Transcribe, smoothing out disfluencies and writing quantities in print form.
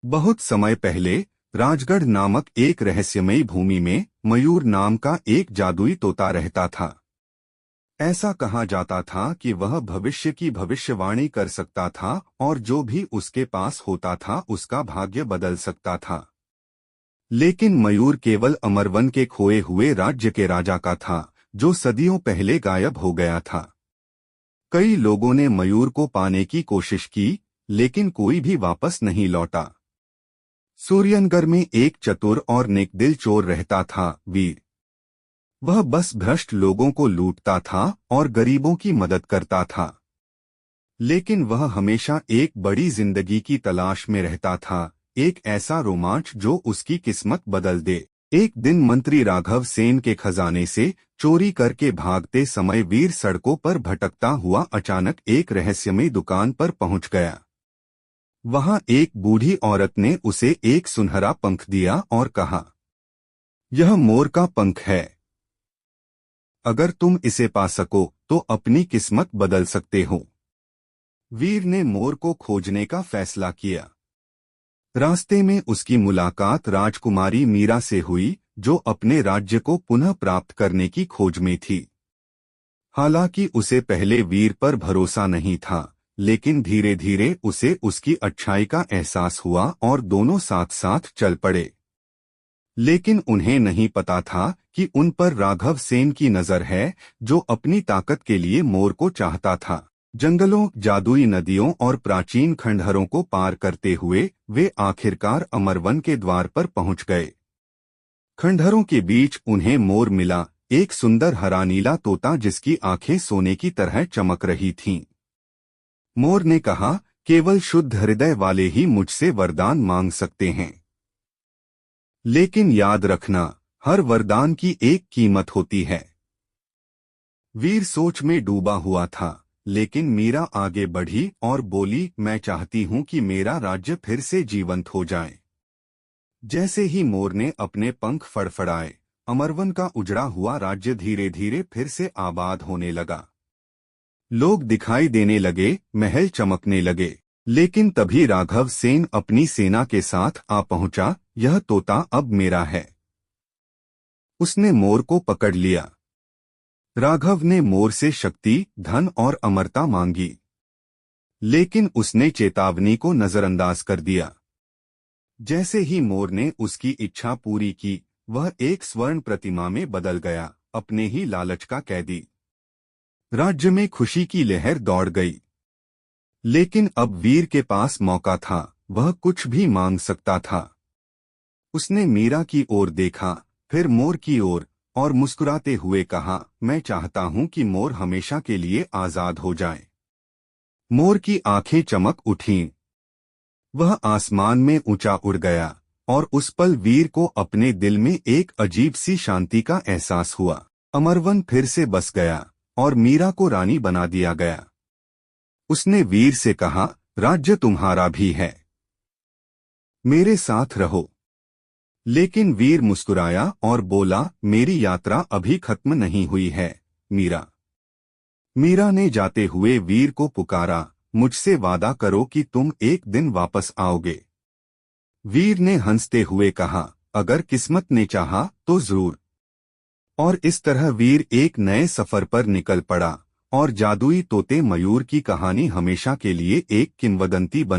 बहुत समय पहले राजगढ़ नामक एक रहस्यमयी भूमि में मयूर नाम का एक जादुई तोता रहता था। ऐसा कहा जाता था कि वह भविष्य की भविष्यवाणी कर सकता था और जो भी उसके पास होता था उसका भाग्य बदल सकता था। लेकिन मयूर केवल अमरवन के खोए हुए राज्य के राजा का था, जो सदियों पहले गायब हो गया था। कई लोगों ने मयूर को पाने की कोशिश की, लेकिन कोई भी वापस नहीं लौटा। सूर्यनगर में एक चतुर और नेकदिल चोर रहता था, वीर। वह बस भ्रष्ट लोगों को लूटता था और गरीबों की मदद करता था। लेकिन वह हमेशा एक बड़ी जिंदगी की तलाश में रहता था, एक ऐसा रोमांच जो उसकी किस्मत बदल दे। एक दिन मंत्री राघव सेन के खजाने से चोरी करके भागते समय वीर सड़कों पर भटकता हुआ अचानक एक रहस्यमयी दुकान पर पहुंच गया। वहां एक बूढ़ी औरत ने उसे एक सुनहरा पंख दिया और कहा, यह मोर का पंख है। अगर तुम इसे पा सको तो अपनी किस्मत बदल सकते हो। वीर ने मोर को खोजने का फैसला किया। रास्ते में उसकी मुलाकात राजकुमारी मीरा से हुई, जो अपने राज्य को पुनः प्राप्त करने की खोज में थी। हालांकि उसे पहले वीर पर भरोसा नहीं था, लेकिन धीरे धीरे उसे उसकी अच्छाई का एहसास हुआ और दोनों साथ साथ चल पड़े। लेकिन उन्हें नहीं पता था कि उन पर राघव सेन की नजर है, जो अपनी ताकत के लिए मोर को चाहता था। जंगलों, जादुई नदियों और प्राचीन खंडहरों को पार करते हुए वे आखिरकार अमरवन के द्वार पर पहुंच गए। खंडहरों के बीच उन्हें मोर मिला, एक सुंदर हरा नीला तोता जिसकी आंखें सोने की तरह चमक रही थीं। मोर ने कहा, केवल शुद्ध हृदय वाले ही मुझसे वरदान मांग सकते हैं। लेकिन याद रखना, हर वरदान की एक कीमत होती है। वीर सोच में डूबा हुआ था, लेकिन मीरा आगे बढ़ी और बोली, मैं चाहती हूं कि मेरा राज्य फिर से जीवंत हो जाए। जैसे ही मोर ने अपने पंख फड़फड़ाए, अमरवन का उजड़ा हुआ राज्य धीरे धीरे फिर से आबाद होने लगा। लोग दिखाई देने लगे, महल चमकने लगे। लेकिन तभी राघव सेन अपनी सेना के साथ आ पहुंचा। यह तोता अब मेरा है। उसने मोर को पकड़ लिया। राघव ने मोर से शक्ति, धन और अमरता मांगी, लेकिन उसने चेतावनी को नजरअंदाज कर दिया। जैसे ही मोर ने उसकी इच्छा पूरी की, वह एक स्वर्ण प्रतिमा में बदल गया, अपने ही लालच का कैदी। राज्य में खुशी की लहर दौड़ गई। लेकिन अब वीर के पास मौका था, वह कुछ भी मांग सकता था। उसने मीरा की ओर देखा, फिर मोर की ओर, और मुस्कुराते हुए कहा, मैं चाहता हूं कि मोर हमेशा के लिए आजाद हो जाए। मोर की आंखें चमक उठीं। वह आसमान में ऊंचा उड़ गया, और उस पल वीर को अपने दिल में एक अजीब सी शांति का एहसास हुआ। अमरवन फिर से बस गया, और मीरा को रानी बना दिया गया। उसने वीर से कहा, राज्य तुम्हारा भी है, मेरे साथ रहो। लेकिन वीर मुस्कुराया और बोला, मेरी यात्रा अभी खत्म नहीं हुई है, मीरा। मीरा ने जाते हुए वीर को पुकारा, मुझसे वादा करो कि तुम एक दिन वापस आओगे। वीर ने हंसते हुए कहा, अगर किस्मत ने चाहा तो जरूर। और इस तरह वीर एक नए सफर पर निकल पड़ा, और जादुई तोते मयूर की कहानी हमेशा के लिए एक किंवदंती बन